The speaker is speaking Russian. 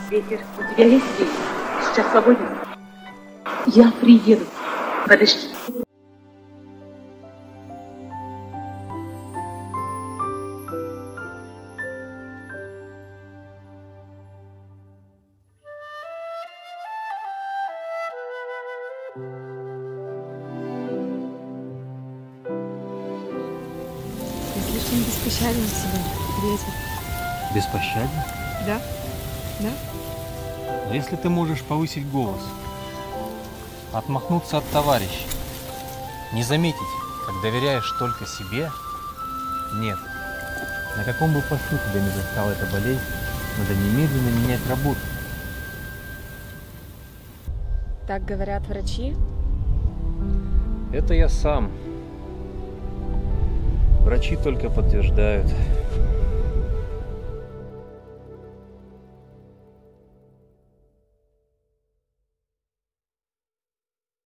Ветер, у тебя есть день? Сейчас свободен? Я приеду. Подожди. Ты слишком беспощаден сегодня, ветер. Беспощаден? Да? Да? Но если ты можешь повысить голос, отмахнуться от товарищей, не заметить, как доверяешь только себе, нет. На каком бы посту тебя не застала эта болезнь, надо немедленно менять работу. Так говорят врачи. Это я сам. Врачи только подтверждают.